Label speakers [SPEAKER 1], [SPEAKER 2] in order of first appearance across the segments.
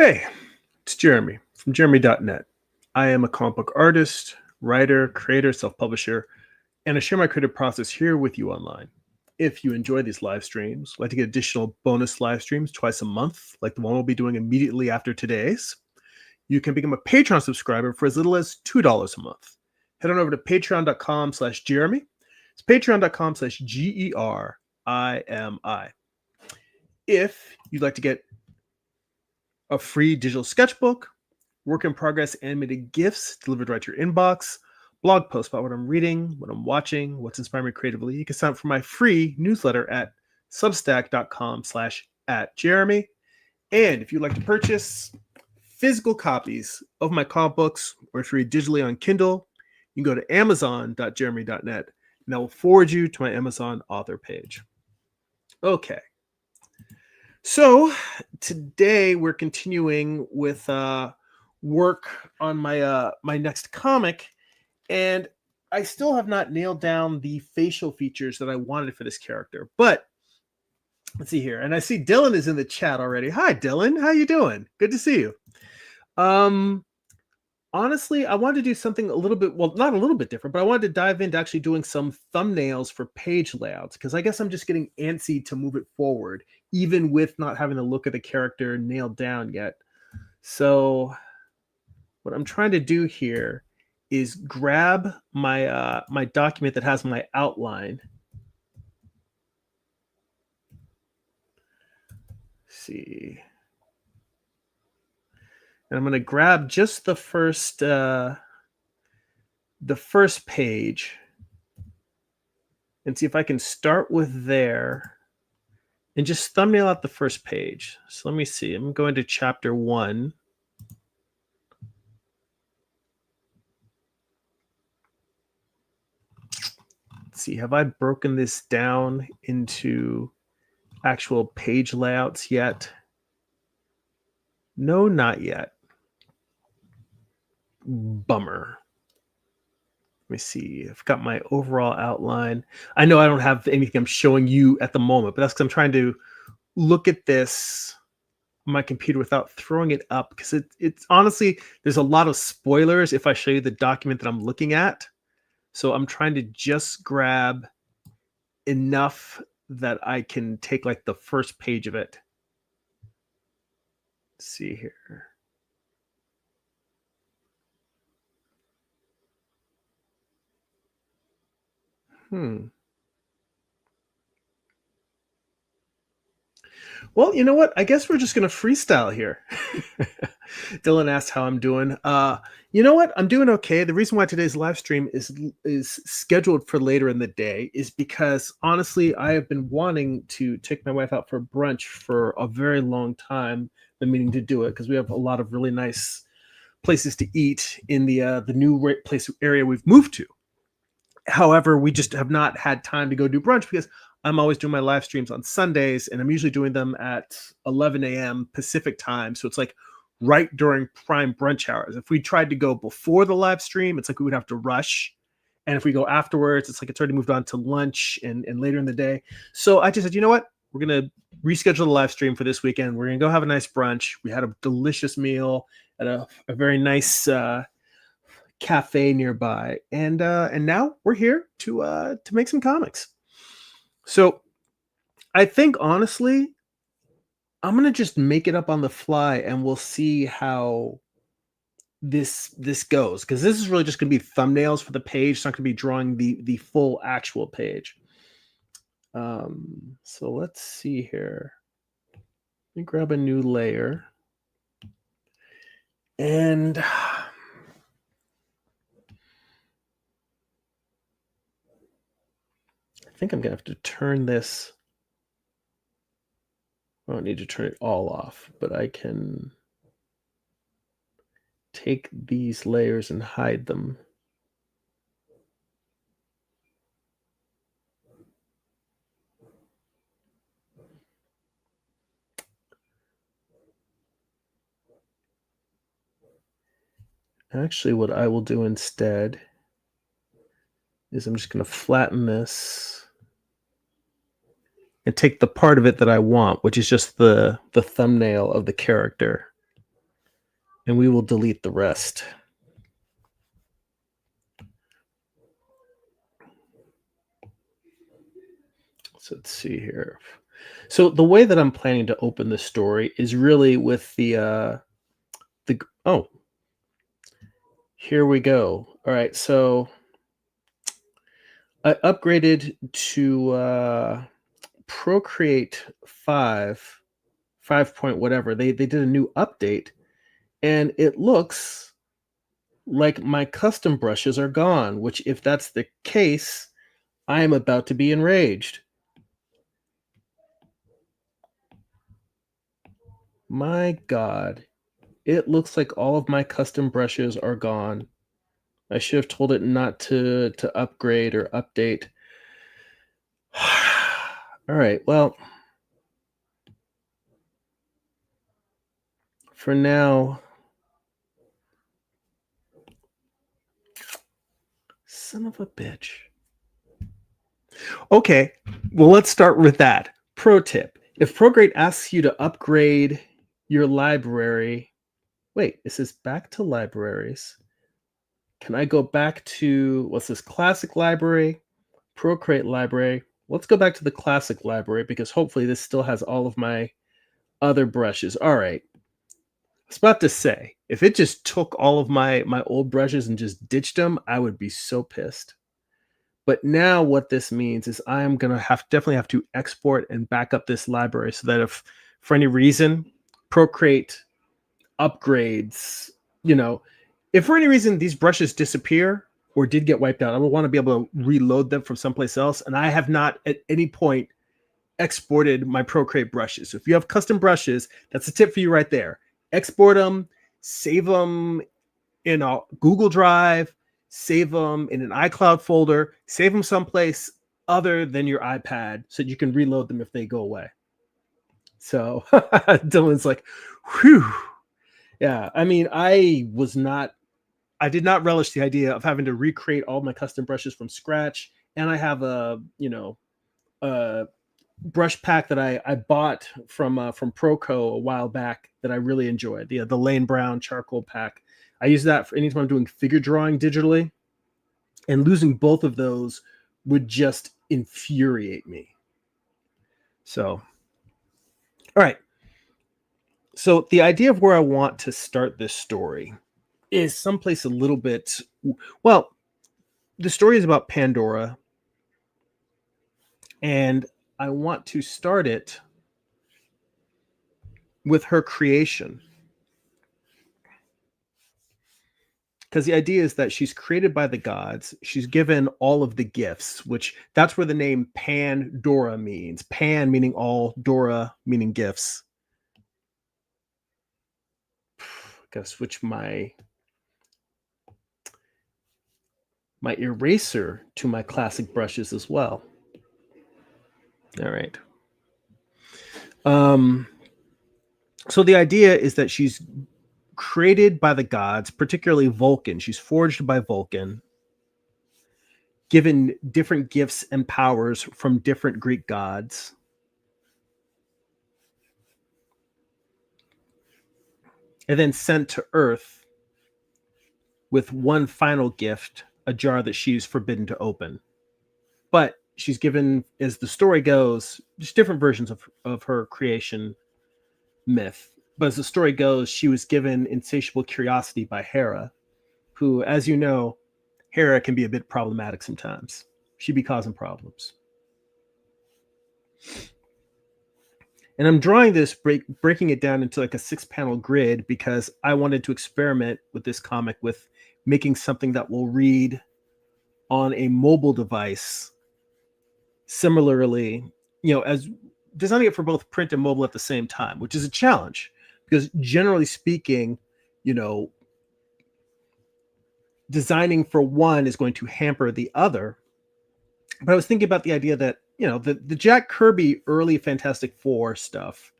[SPEAKER 1] Hey, it's Jeremy from Jeremy.net. I am a comic book artist, writer, creator, self publisher, and I share my creative process here with you online. If you enjoy these live streams, like to get additional bonus live streams twice a month, like the one we'll be doing immediately after today's, you can become a Patreon subscriber for as little as $2 a month. Head on over to patreon.com/Jeremy. It's patreon.com/GERIMI. If you'd like to get a free digital sketchbook, work in progress animated GIFs delivered right to your inbox, blog posts about what I'm reading, what I'm watching, what's inspiring me creatively, you can sign up for my free newsletter at substack.com/@Jeremy. And if you'd like to purchase physical copies of my comic books, or if you read digitally on Kindle, you can go to amazon.jeremy.net, and I will forward you to my Amazon author page. Okay. So today we're continuing with work on my next comic, and I still have not nailed down the facial features that I wanted for this character. But let's see here, and I see Dylan is in the chat already. Hi, Dylan. How you doing? Good to see you. Honestly, I wanted to do something a little bit, well, not a little bit different, but I wanted to dive into actually doing some thumbnails for page layouts, because I guess I'm just getting antsy to move it forward, even with not having the look of the character nailed down yet. So what I'm trying to do here is grab my my document that has my outline. Let's see. And I'm going to grab just the first page and see if I can start with there and just thumbnail out the first page. So let me see. I'm going to chapter 1. Let's see. Have I broken this down into actual page layouts yet? No, not yet. Bummer. Let me see. I've got my overall outline. I know I don't have anything I'm showing you at the moment, but that's because I'm trying to look at this on my computer without throwing it up, because it's honestly, there's a lot of spoilers if I show you the document that I'm looking at. So I'm trying to just grab enough that I can take like the first page of it. Let's see here. Well, you know what? I guess we're just going to freestyle here. Dylan asked how I'm doing. You know what? I'm doing okay. The reason why today's live stream is scheduled for later in the day is because, honestly, I have been wanting to take my wife out for brunch for a very long time. Been meaning to do it because we have a lot of really nice places to eat in the new place area we've moved to. However, we just have not had time to go do brunch because I'm always doing my live streams on Sundays, and I'm usually doing them at 11 a.m. Pacific time. So it's like right during prime brunch hours. If we tried to go before the live stream, it's like we would have to rush. And if we go afterwards, it's like it's already moved on to lunch and later in the day. So I just said, you know what? We're going to reschedule the live stream for this weekend. We're going to go have a nice brunch. We had a delicious meal at a very nice cafe nearby. And now we're here to make some comics. So I think, honestly, I'm going to just make it up on the fly, and we'll see how this goes, because this is really just going to be thumbnails for the page. It's not going to be drawing the full actual page. So let's see here. Let me grab a new layer. And I think I'm going to have to turn this. I don't need to turn it all off, but I can take these layers and hide them. Actually, what I will do instead is I'm just going to flatten this and take the part of it that I want, which is just the thumbnail of the character. and we will delete the rest. So let's see here. So the way that I'm planning to open this story is really with oh, here we go. All right, so I upgraded to Procreate 5, 5 point whatever. They did a new update, and it looks like my custom brushes are gone, which if that's the case, I am about to be enraged. My God, it looks like all of my custom brushes are gone. I should have told it not to upgrade or update. All right, well, for now, son of a bitch. Okay, well, let's start with that. Pro tip: if Procreate asks you to upgrade your library, wait, is this back to libraries? Can I go back to what's this classic library, Procreate library? Let's go back to the classic library because hopefully this still has all of my other brushes. All right. I was about to say, if it just took all of my old brushes and just ditched them, I would be so pissed. But now what this means is I am gonna have definitely have to export and back up this library so that if for any reason Procreate upgrades, you know, if for any reason these brushes disappear or did get wiped out, I would want to be able to reload them from someplace else. And I have not at any point exported my Procreate brushes. So if you have custom brushes, that's a tip for you right there. Export them, save them in a Google Drive, save them in an iCloud folder, save them someplace other than your iPad so that you can reload them if they go away. So Dylan's like, whew. Yeah, I mean, I did not relish the idea of having to recreate all my custom brushes from scratch. And I have a brush pack that I bought from Proco a while back that I really enjoyed. The Lane Brown charcoal pack. I use that for anytime I'm doing figure drawing digitally, and losing both of those would just infuriate me. So, all right. So the idea of where I want to start this story is someplace a little bit, well, the story is about Pandora, and I want to start it with her creation. Because the idea is that she's created by the gods. She's given all of the gifts, which that's where the name Pandora means. Pan meaning all, Dora meaning gifts. I gotta switch my eraser to my classic brushes as well. All right. So the idea is that she's created by the gods, particularly Vulcan. She's forged by Vulcan, given different gifts and powers from different Greek gods. And then sent to Earth with one final gift, a jar that she's forbidden to open. But she's given, as the story goes, just different versions of her creation myth. But as the story goes, she was given insatiable curiosity by Hera, who, as you know, Hera can be a bit problematic sometimes. She'd be causing problems. And I'm drawing this, breaking it down into like a 6-panel grid because I wanted to experiment with this comic with making something that will read on a mobile device similarly, as designing it for both print and mobile at the same time, which is a challenge because generally speaking, designing for one is going to hamper the other. But I was thinking about the idea that, the Jack Kirby early Fantastic Four stuff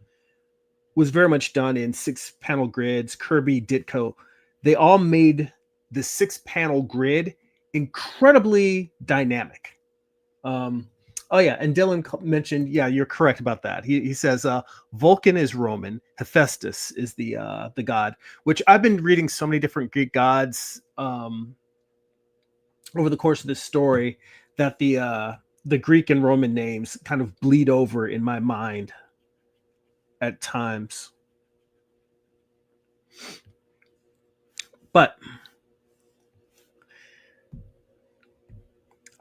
[SPEAKER 1] was very much done in 6-panel grids. Kirby, Ditko, they all made the 6-panel grid incredibly dynamic. Oh yeah, and Dylan mentioned, yeah, you're correct about that. He says Vulcan is Roman, Hephaestus is the god, which I've been reading so many different Greek gods over the course of this story that the Greek and Roman names kind of bleed over in my mind at times. But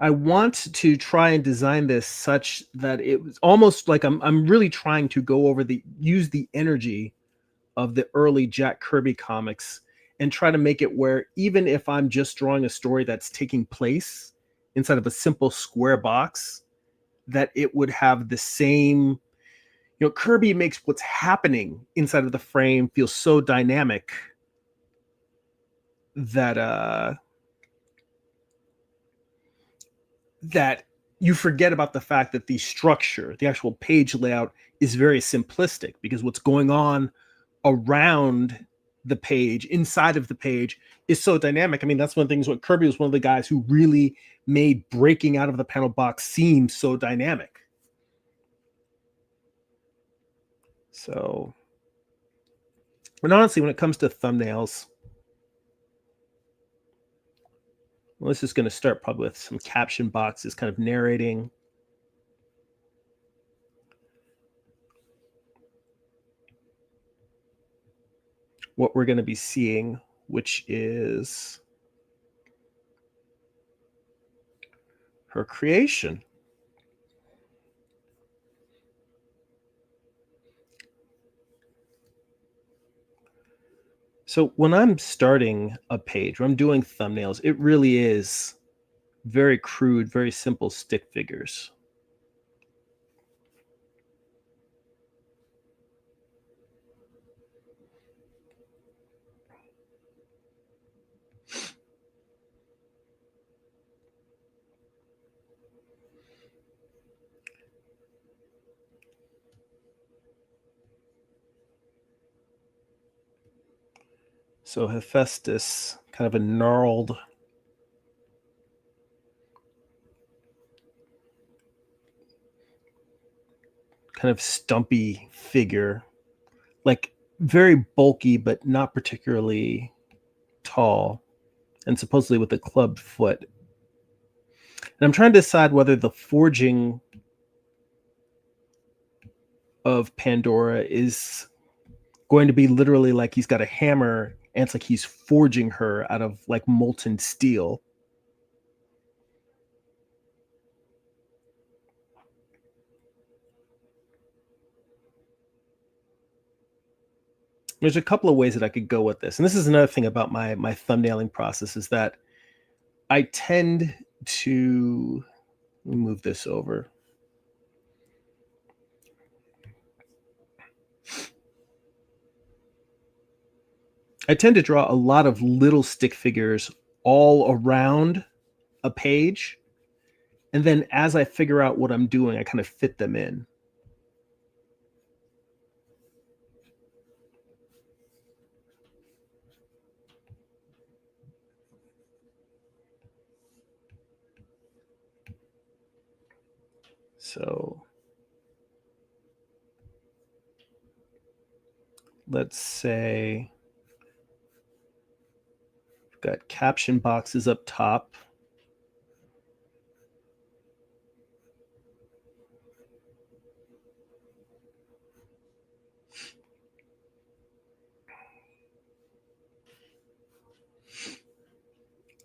[SPEAKER 1] I want to try and design this such that it was almost like I'm really trying to go over use the energy of the early Jack Kirby comics and try to make it where even if I'm just drawing a story that's taking place inside of a simple square box, that it would have the same, Kirby makes what's happening inside of the frame feel so dynamic that that you forget about the fact that the structure, the actual page layout, is very simplistic, because what's going on around the page, inside of the page, is so dynamic. I mean, that's one of the things. What Kirby was one of the guys who really made breaking out of the panel box seem so dynamic. So, and honestly, when it comes to thumbnails, well, this is going to start probably with some caption boxes kind of narrating what we're going to be seeing, which is her creation. So when I'm starting a page, when I'm doing thumbnails, it really is very crude, very simple stick figures. So Hephaestus, kind of a gnarled, kind of stumpy figure, like very bulky, but not particularly tall, and supposedly with a clubbed foot. And I'm trying to decide whether the forging of Pandora is going to be literally like he's got a hammer and it's like he's forging her out of like molten steel. There's a couple of ways that I could go with this. And this is another thing about my thumbnailing process, is that I tend to move this over. I tend to draw a lot of little stick figures all around a page. And then as I figure out what I'm doing, I kind of fit them in. So let's say we've got caption boxes up top.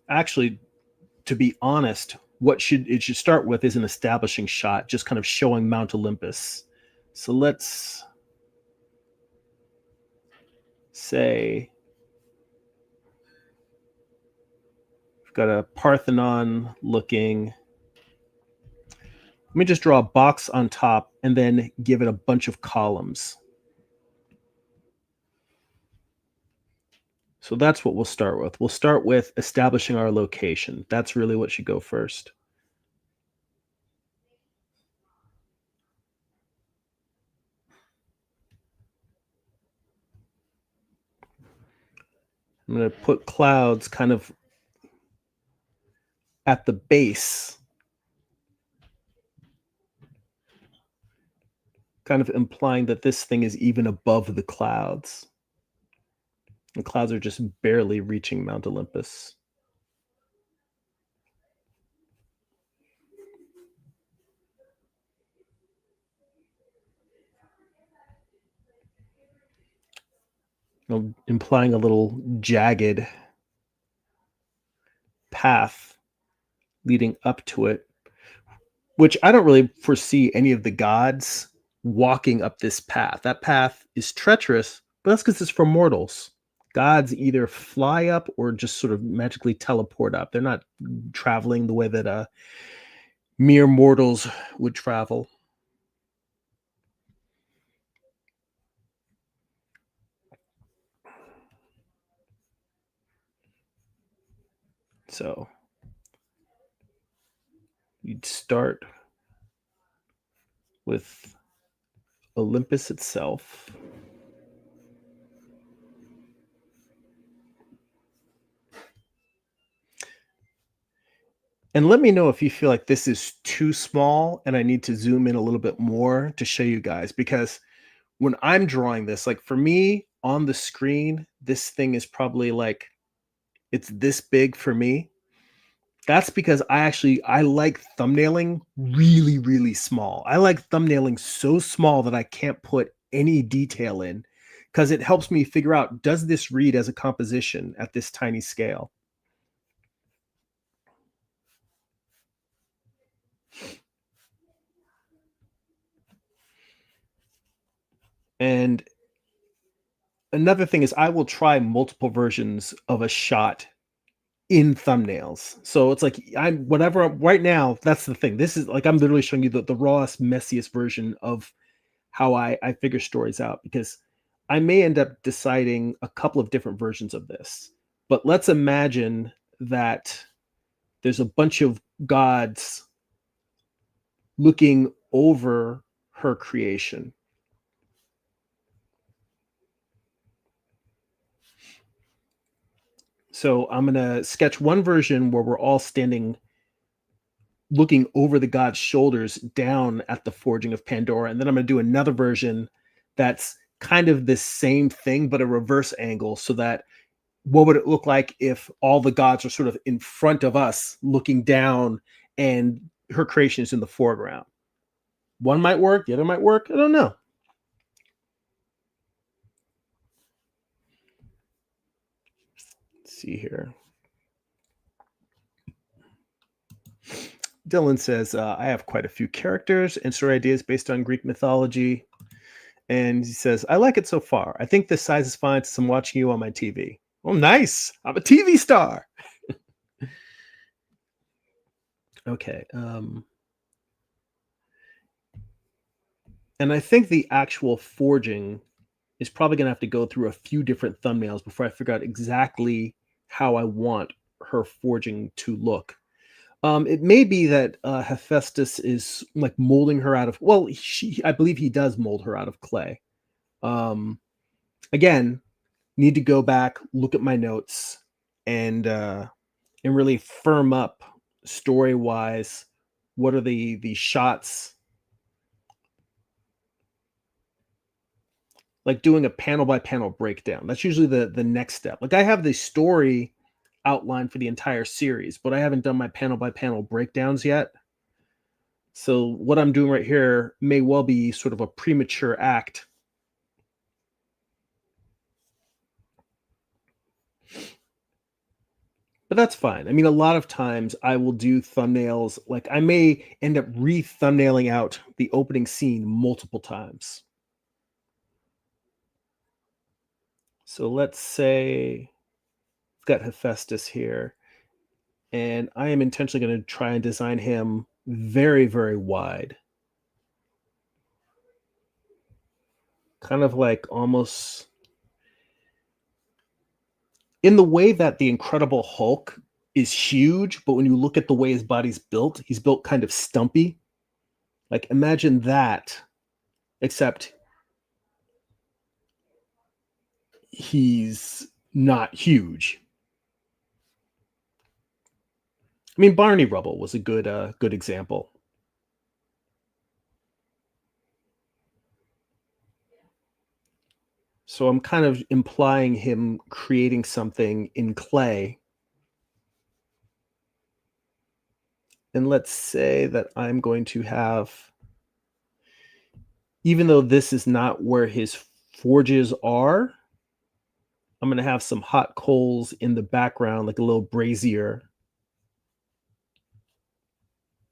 [SPEAKER 1] Actually, to be honest, what it should start with is an establishing shot, just kind of showing Mount Olympus. So let's say we've got a Parthenon looking. Let me just draw a box on top and then give it a bunch of columns. So that's what we'll start with. We'll start with establishing our location. That's really what should go first. I'm going to put clouds kind of at the base kind of implying that this thing is even above the clouds. The clouds are just barely reaching Mount Olympus. Implying a little jagged path leading up to it, which I don't really foresee any of the gods walking up this path. That path is treacherous, but that's because it's for mortals. Gods either fly up or just sort of magically teleport up. They're not traveling the way that mere mortals would travel. So you'd start with Olympus itself. And let me know if you feel like this is too small and I need to zoom in a little bit more to show you guys, because when I'm drawing this, like for me on the screen, this thing is probably like it's this big for me. That's because I like thumbnailing really, really small. I like thumbnailing so small that I can't put any detail in because it helps me figure out, does this read as a composition at this tiny scale? And another thing is I will try multiple versions of a shot in thumbnails. So it's like I'm whatever right now, that's the thing. This is like I'm literally showing you the rawest, messiest version of how I figure stories out, because I may end up deciding a couple of different versions of this. But let's imagine that there's a bunch of gods looking over her creation. So I'm going to sketch one version where we're all standing looking over the god's shoulders down at the forging of Pandora. And then I'm going to do another version that's kind of the same thing, but a reverse angle, so that what would it look like if all the gods are sort of in front of us looking down and her creation is in the foreground? One might work, the other might work. I don't know. Let's see here. Dylan says, I have quite a few characters and story ideas based on Greek mythology. And he says, I like it so far. I think this size is fine since I'm watching you on my TV. Oh, nice. I'm a TV star. Okay. And I think the actual forging is probably going to have to go through a few different thumbnails before I figure out exactly how I want her forging to look. It may be that Hephaestus is like molding her out of, well, I believe he does mold her out of clay. Um, Again, need to go back, look at my notes, and really firm up story wise. What are the shots, like doing a panel by panel breakdown? That's usually the next step. Like I have the story outline for the entire series, but I haven't done my panel by panel breakdowns yet. So what I'm doing right here may well be sort of a premature act. But that's fine. I mean, a lot of times I will do thumbnails, like I may end up re-thumbnailing out the opening scene multiple times. So let's say I've got Hephaestus here, and I am intentionally going to try and design him very, very wide. Kind of like almost in the way that the Incredible Hulk is huge, but when you look at the way his body's built, he's built kind of stumpy. Like imagine that, except he's not huge. I mean, Barney Rubble was a good example. So I'm kind of implying him creating something in clay. And let's say that I'm going to have, even though this is not where his forges are, I'm going to have some hot coals in the background, like a little brazier,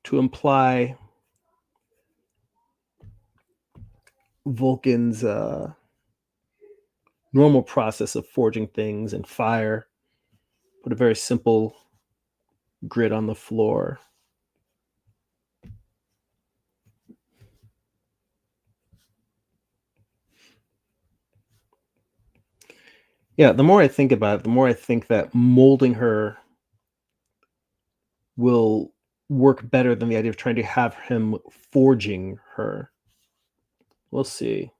[SPEAKER 1] to imply Vulcan's normal process of forging things and fire. Put a very simple grid on the floor. Yeah, the more I think about it, the more I think that molding her will work better than the idea of trying to have him forging her. We'll see.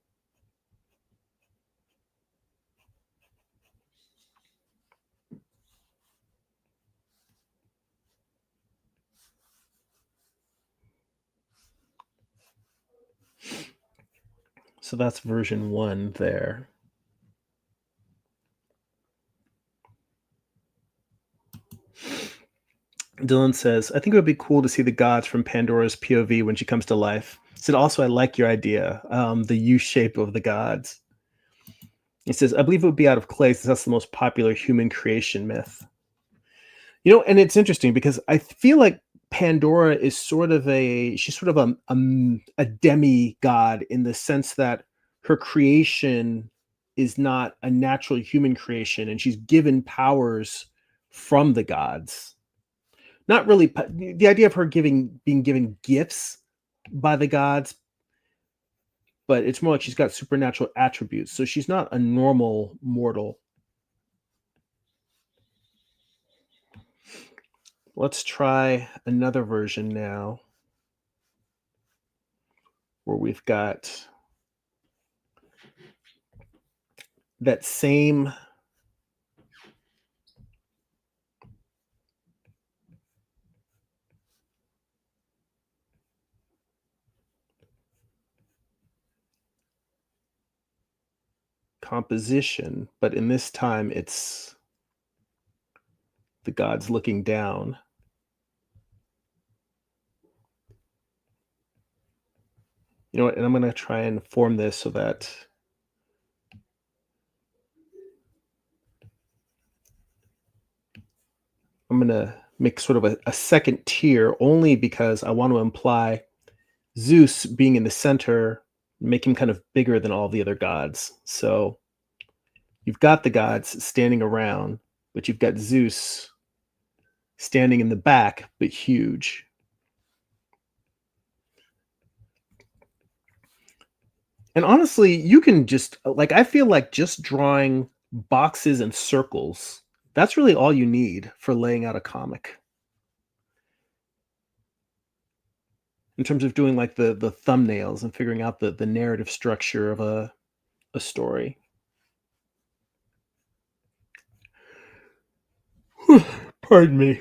[SPEAKER 1] So that's version 1 there. Dylan says, I think it would be cool to see the gods from Pandora's POV when she comes to life. He said, also, I like your idea, the U shape of the gods. He says, I believe it would be out of clay since that's the most popular human creation myth. And it's interesting because I feel like Pandora is she's sort of a demigod in the sense that her creation is not a natural human creation and she's given powers from the gods. Not really the idea of her being given gifts by the gods, but it's more like she's got supernatural attributes. So she's not a normal mortal. Let's try another version now where we've got that same composition, but in this time it's the gods looking down. You know what? And I'm going to try and form this so that I'm going to make sort of a second tier only because I want to imply Zeus being in the center, make him kind of bigger than all the other gods. So you've got the gods standing around, but you've got Zeus standing in the back, but huge. And honestly, you can just like I feel like just drawing boxes and circles, that's really all you need for laying out a comic. In terms of doing like the thumbnails and figuring out the narrative structure of a story. Pardon me.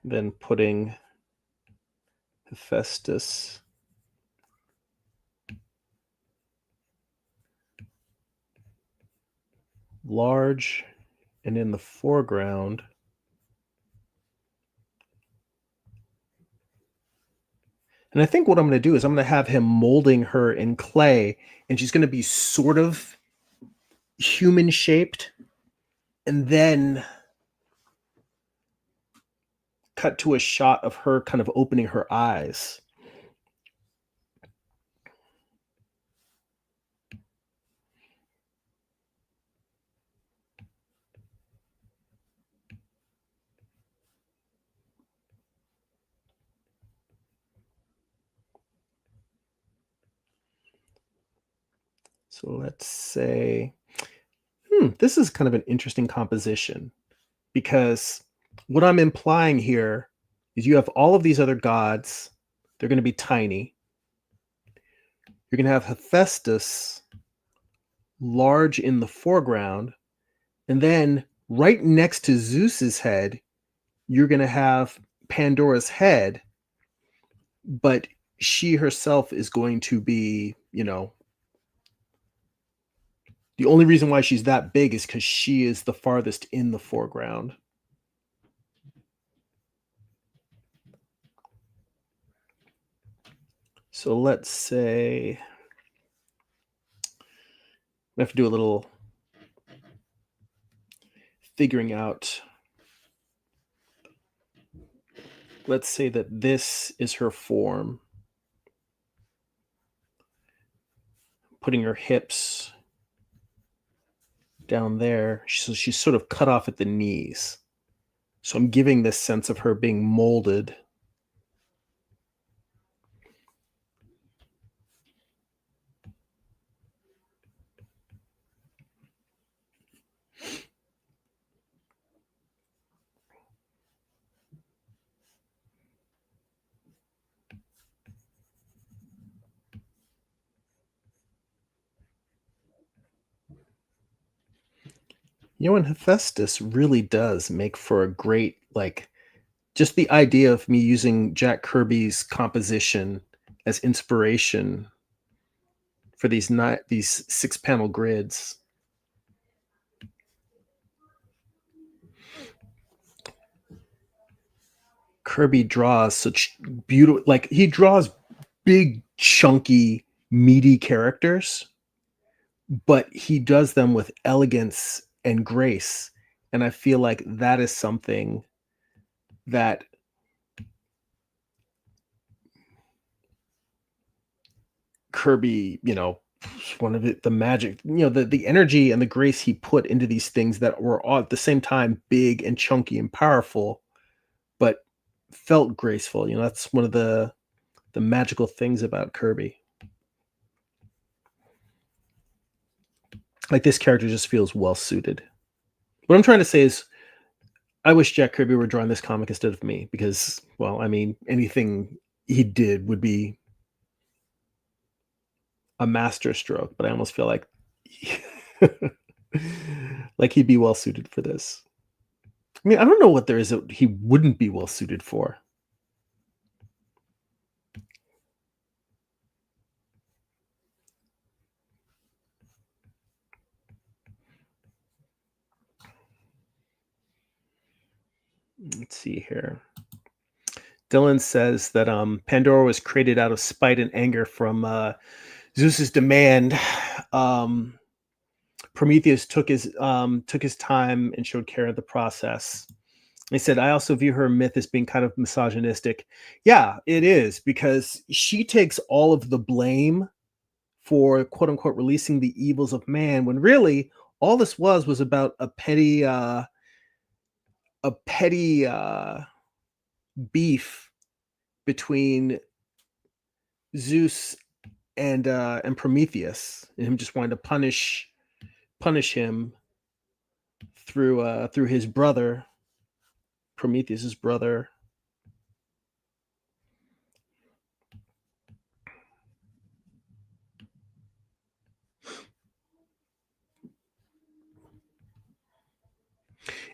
[SPEAKER 1] Then putting Hephaestus large and in the foreground. And I think what I'm going to do is I'm going to have him molding her in clay, and she's going to be sort of human shaped, and then cut to a shot of her kind of opening her eyes. So let's say, this is kind of an interesting composition because what I'm implying here is you have all of these other gods. They're going to be tiny. You're going to have Hephaestus large in the foreground. And then right next to Zeus's head, you're going to have Pandora's head, but she herself is going to be, the only reason why she's that big is because she is the farthest in the foreground. So let's say we have to do a little figuring out. Let's say that this is her form, putting her hips down there. So she's sort of cut off at the knees. So I'm giving this sense of her being molded. And Hephaestus really does make for a great, like, just the idea of me using Jack Kirby's composition as inspiration for these 6-panel grids. Kirby draws such beautiful, like he draws big, chunky, meaty characters, but he does them with elegance and grace. And I feel like that is something that Kirby, one of the magic, the energy and the grace he put into these things that were all at the same time big and chunky and powerful, but felt graceful. That's one of the magical things about Kirby. Like this character just feels well suited. What I'm trying to say is I wish Jack Kirby were drawing this comic instead of me because, well, I mean, anything he did would be a master stroke, but I almost feel like like he'd be well suited for this. I mean, I don't know what there is that he wouldn't be well suited for. Let's see here. Dylan says that Pandora was created out of spite and anger from Zeus's demand. Prometheus took his time and showed care of the process. He said, I also view her myth as being kind of misogynistic. Yeah, it is, because she takes all of the blame for quote unquote releasing the evils of man, when really all this was about a petty beef between Zeus and Prometheus, and him just wanting to punish him through his brother, Prometheus's brother.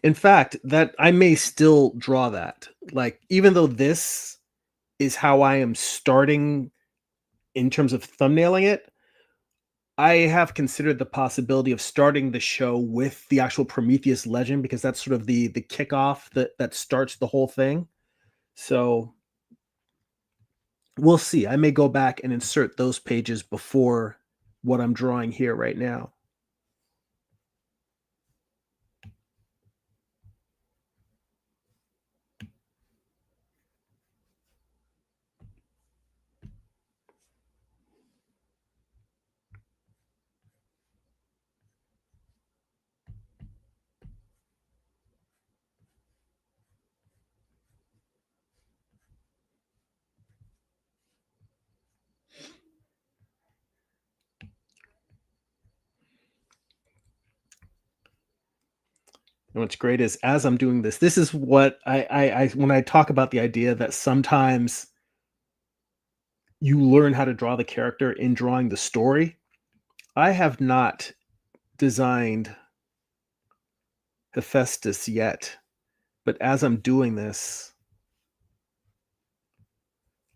[SPEAKER 1] In fact, that I may still draw that. Like, even though this is how I am starting in terms of thumbnailing it, I have considered the possibility of starting the show with the actual Prometheus legend, because that's sort of the kickoff that starts the whole thing. So we'll see. I may go back and insert those pages before what I'm drawing here right now. And what's great is as I'm doing this, this is what I when I talk about the idea that sometimes you learn how to draw the character in drawing the story. I have not designed Hephaestus yet, but as I'm doing this,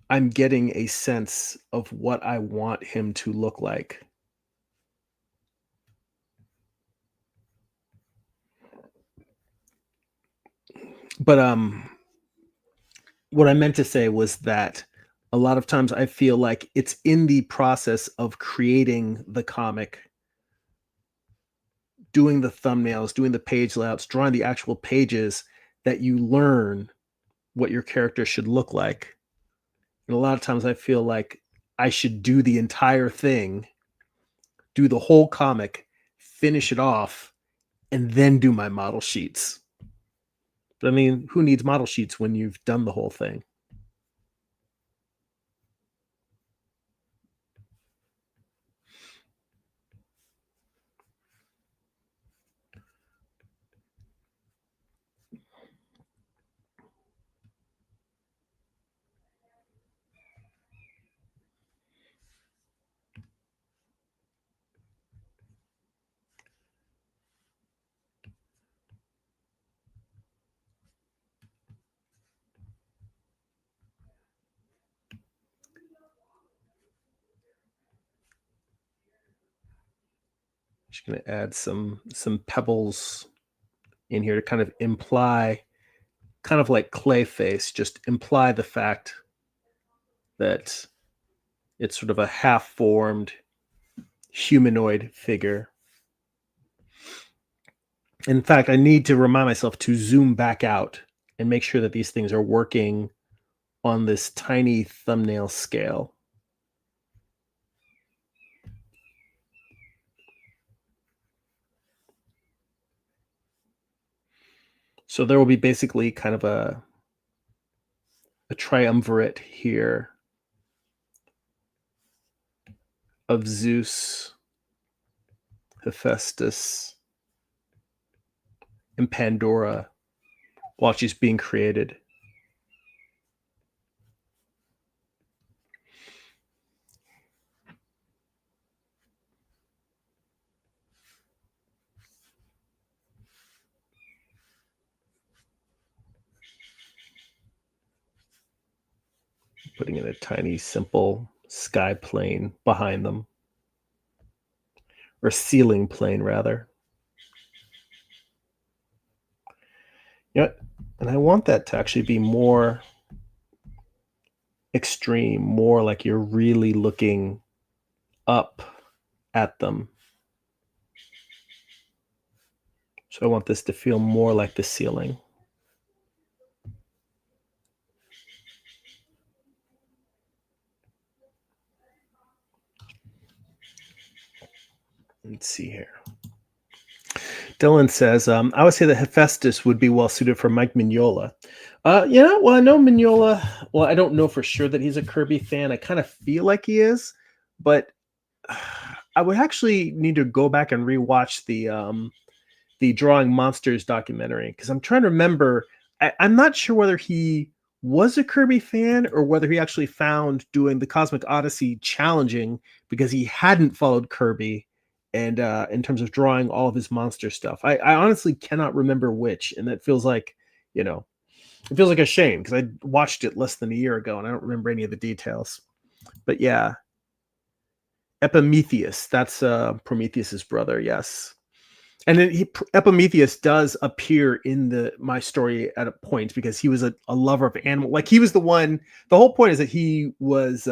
[SPEAKER 1] I'm getting a sense of what I want him to look like. But what I meant to say was that a lot of times I feel like it's in the process of creating the comic, doing the thumbnails, doing the page layouts, drawing the actual pages that you learn what your character should look like. And a lot of times I feel like I should do the entire thing, do the whole comic, finish it off, and then do my model sheets. But I mean, who needs model sheets when you've done the whole thing? Just going to add some pebbles in here to kind of imply, kind of like clay face, just imply the fact that it's sort of a half-formed humanoid figure. In fact, I need to remind myself to zoom back out and make sure that these things are working on this tiny thumbnail scale. So there will be basically kind of a triumvirate here of Zeus, Hephaestus, and Pandora while she's being created. Putting in a tiny, simple sky plane behind them, or ceiling plane, rather. Yeah, and I want that to actually be more extreme, more like you're really looking up at them. So I want this to feel more like the ceiling. Let's see here. Dylan says, I would say that Hephaestus would be well suited for Mike Mignola. Yeah, well, I know Mignola. Well, I don't know for sure that he's a Kirby fan. I kind of feel like he is, but I would actually need to go back and rewatch the Drawing Monsters documentary because I'm trying to remember. I'm not sure whether he was a Kirby fan or whether he actually found doing the Cosmic Odyssey challenging because he hadn't followed Kirby and in terms of drawing all of his monster stuff. I honestly cannot remember which, and that feels like, you know, it feels like a shame because I watched it less than a year ago and I don't remember any of the details. But yeah, Epimetheus, that's Prometheus's brother, yes. And then Epimetheus does appear in my story at a point because he was a lover of animal. Like he was the one. The whole point is that he was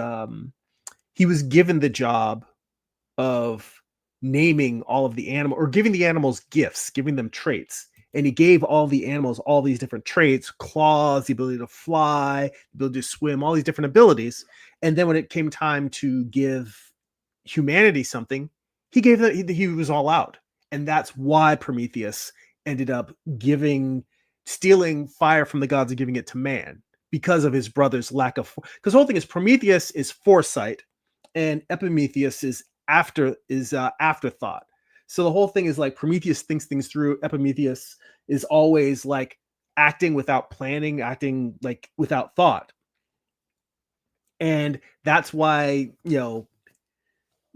[SPEAKER 1] given the job of naming all of the animal or giving the animals gifts, giving them traits. And he gave all the animals all these different traits: claws, the ability to fly, the ability to swim, all these different abilities. And then when it came time to give humanity something, he gave that he was all out. And that's why Prometheus ended up stealing fire from the gods and giving it to man because of his brother's lack of. Because the whole thing is Prometheus is foresight, and Epimetheus is afterthought. So the whole thing is like Prometheus thinks things through. Epimetheus is always like acting without planning, acting like without thought. And that's why,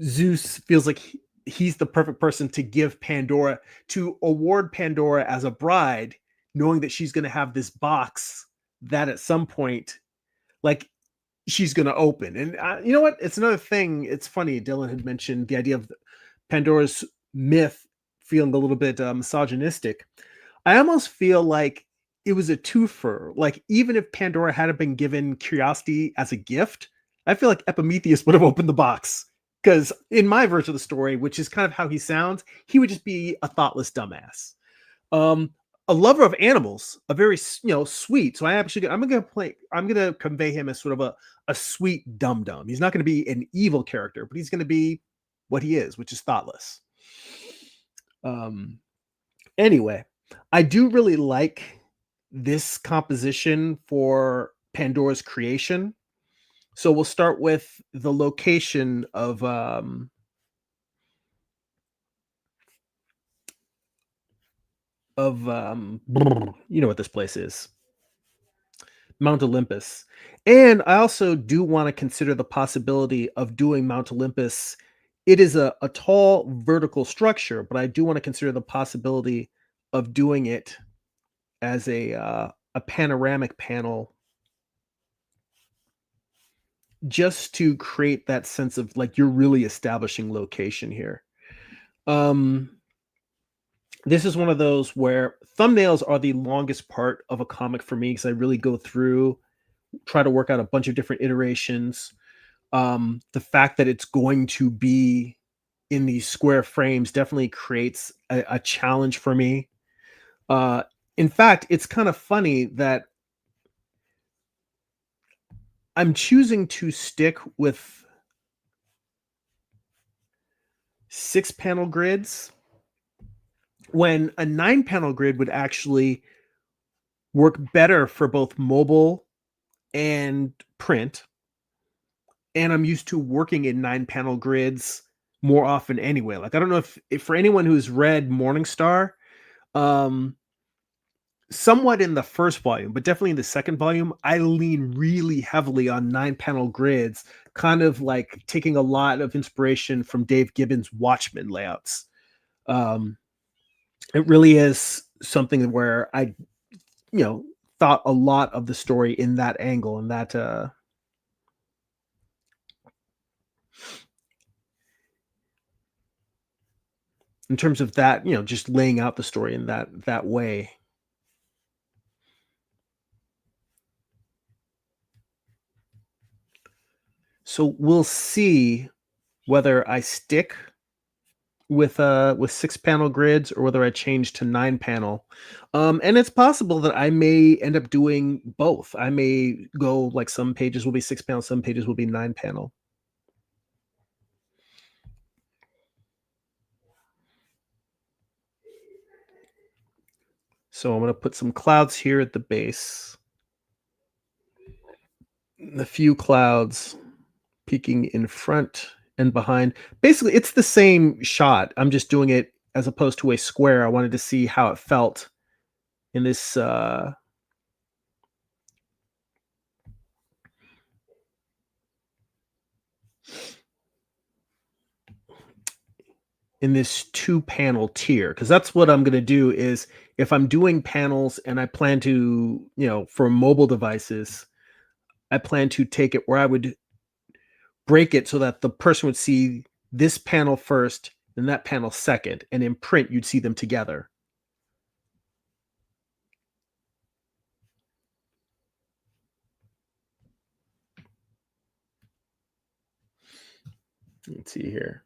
[SPEAKER 1] Zeus feels like he's the perfect person to give Pandora, to award Pandora as a bride, knowing that she's going to have this box that at some point, like, she's going to open. And you know what? It's another thing. It's funny. Dylan had mentioned the idea of Pandora's myth feeling a little bit misogynistic. I almost feel like it was a twofer. Like, even if Pandora hadn't been given curiosity as a gift, I feel like Epimetheus would have opened the box. Because in my version of the story, which is kind of how he sounds, he would just be a thoughtless dumbass. Um, a lover of animals, a very sweet. So I'm gonna convey him as sort of a sweet dum dum. He's not going to be an evil character, but he's going to be what he is, which is thoughtless. Anyway, I do really like this composition for Pandora's creation. So we'll start with the location of you know what this place is. Mount Olympus. And I also do want to consider the possibility of doing Mount Olympus. It is a tall vertical structure, but I do want to consider the possibility of doing it as a panoramic panel, just to create that sense of like you're really establishing location here. This is one of those where thumbnails are the longest part of a comic for me, because I really go through, try to work out a bunch of different iterations. The fact that it's going to be in these square frames definitely creates a challenge for me. In fact, it's kind of funny that I'm choosing to stick with 6-panel grids when a 9-panel grid would actually work better for both mobile and print. And I'm used to working in 9-panel grids more often anyway. Like, I don't know if for anyone who's read Morningstar, somewhat in the first volume, but definitely in the second volume, I lean really heavily on 9-panel grids, kind of like taking a lot of inspiration from Dave Gibbons' Watchmen layouts. It really is something where I, thought a lot of the story in that angle, and that in terms of that, just laying out the story in that way. So we'll see whether I stick with 6-panel grids or whether I change to 9-panel. And it's possible that I may end up doing both. I may go like some pages will be 6-panel, some pages will be 9-panel. So I'm going to put some clouds here at the base. A few clouds peeking in front and behind. Basically, it's the same shot. I'm just doing it as opposed to a square. I wanted to see how it felt in this in this 2-panel tier, because that's what I'm going to do. Is if I'm doing panels and I plan to, for mobile devices, I plan to take it where I would break it so that the person would see this panel first and that panel second, and in print you'd see them together. Let's see here.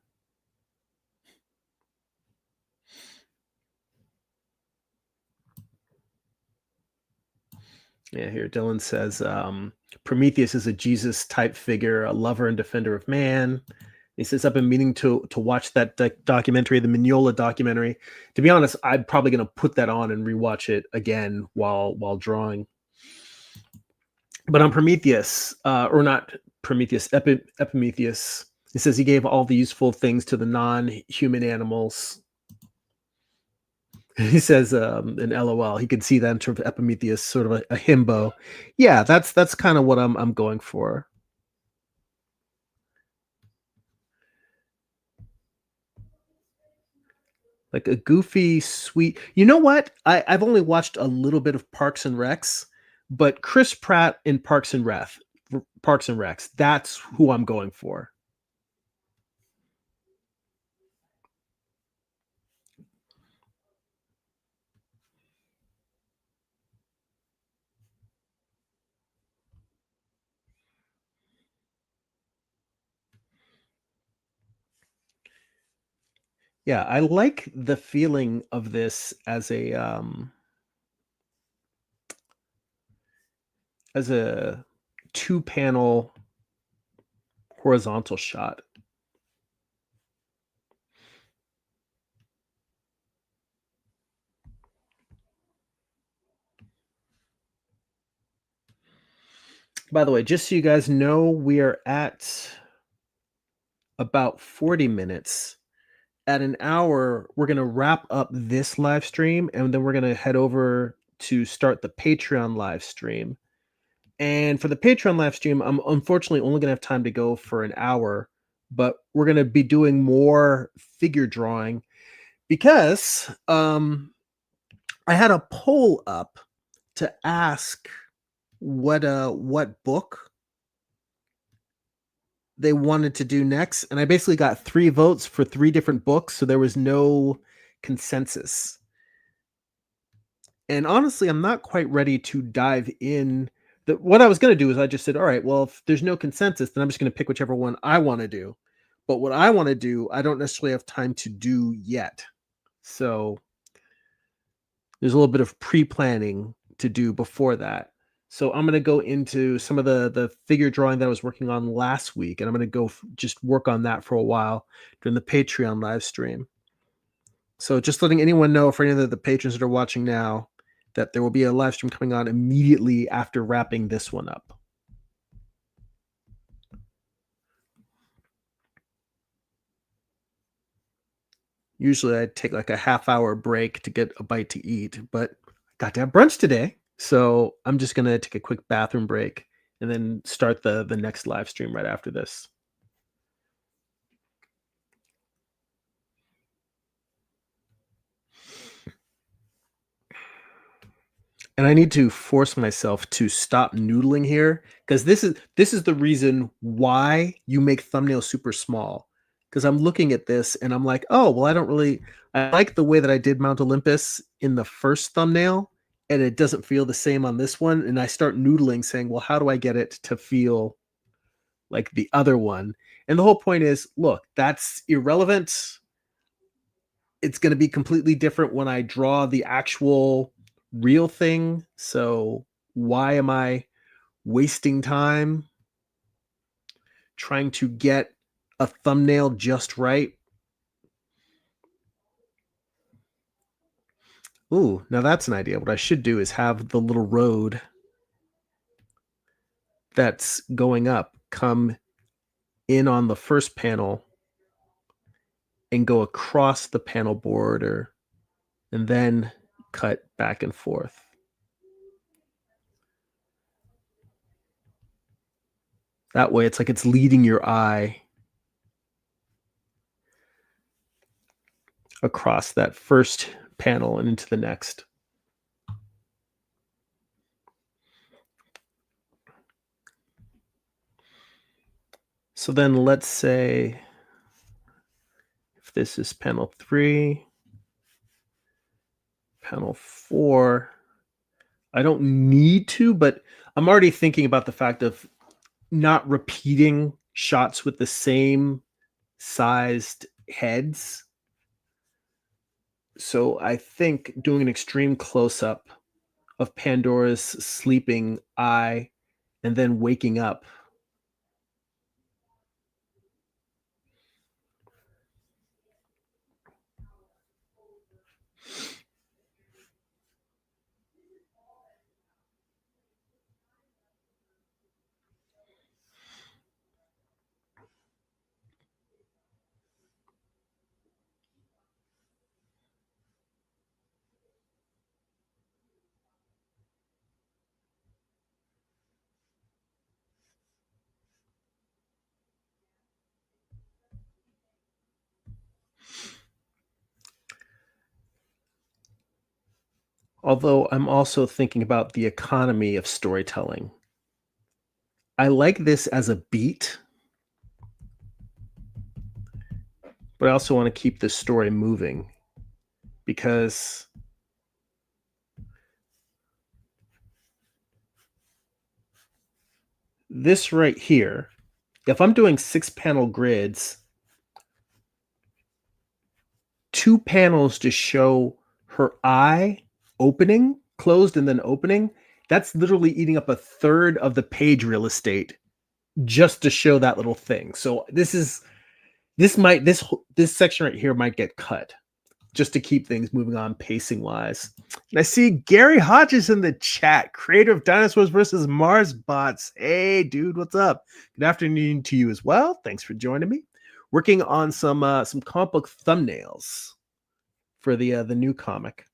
[SPEAKER 1] Yeah, here Dylan says Prometheus is a Jesus type figure, a lover and defender of man. He says, I've been meaning to watch that documentary, the Mignola documentary. To be honest, I'm probably going to put that on and rewatch it again while drawing. But on Prometheus, or not Prometheus, Epimetheus, he says he gave all the useful things to the non-human animals. He says, an LOL. He can see that in terms of Epimetheus, sort of a himbo. Yeah, that's kind of what I'm going for. Like a goofy, sweet. You know what? I've only watched a little bit of Parks and Recs, but Chris Pratt in Parks and Recs. That's who I'm going for. Yeah, I like the feeling of this as a two panel horizontal shot. By the way, just so you guys know, we are at about 40 minutes. At an hour, we're going to wrap up this live stream and then we're going to head over to start the Patreon live stream. And for the Patreon live stream, I'm unfortunately only going to have time to go for an hour, but we're going to be doing more figure drawing because I had a poll up to ask what book they wanted to do next, and I basically got 3 votes for 3 different books, so there was no consensus. And honestly, I'm not quite ready to dive in. What I was going to do is I just said, all right, well, if there's no consensus, then I'm just going to pick whichever one I want to do. But what I want to do, I don't necessarily have time to do yet. So there's a little bit of pre-planning to do before that. So I'm going to go into some of the figure drawing that I was working on last week, and I'm going to just work on that for a while during the Patreon live stream. So just letting anyone know, for any of the patrons that are watching now, that there will be a live stream coming on immediately after wrapping this one up. Usually I take like a half-hour break to get a bite to eat, but I got to have brunch today. So I'm just gonna take a quick bathroom break and then start the next live stream right after this. And I need to force myself to stop noodling here because this is the reason why you make thumbnails super small. Because I'm looking at this and I'm like, oh well, I like the way that I did Mount Olympus in the first thumbnail, and it doesn't feel the same on this one. And I start noodling, saying, well, how do I get it to feel like the other one? And the whole point is, look, that's irrelevant. It's going to be completely different when I draw the actual real thing. So why am I wasting time trying to get a thumbnail just right? Ooh, now that's an idea. What I should do is have the little road that's going up come in on the first panel and go across the panel border and then cut back and forth. That way it's like it's leading your eye across that first panel and into the next. So then let's say if this is panel 3, panel 4, I don't need to, but I'm already thinking about the fact of not repeating shots with the same sized heads. So I think doing an extreme close up of Pandora's sleeping eye and then waking up. Although I'm also thinking about the economy of storytelling. I like this as a beat, but I also want to keep the story moving because this right here, if I'm doing 6 panel grids, 2 panels just show her eye opening, closed and then opening. That's literally eating up a third of the page real estate just to show that little thing. So this section right here might get cut just to keep things moving on pacing wise. And I see Gary Hodges in the chat, creator of Dinosaurs versus Mars Bots. Hey, dude, what's up? Good afternoon to you as well. Thanks for joining me. Working on some comic book thumbnails for the new comic.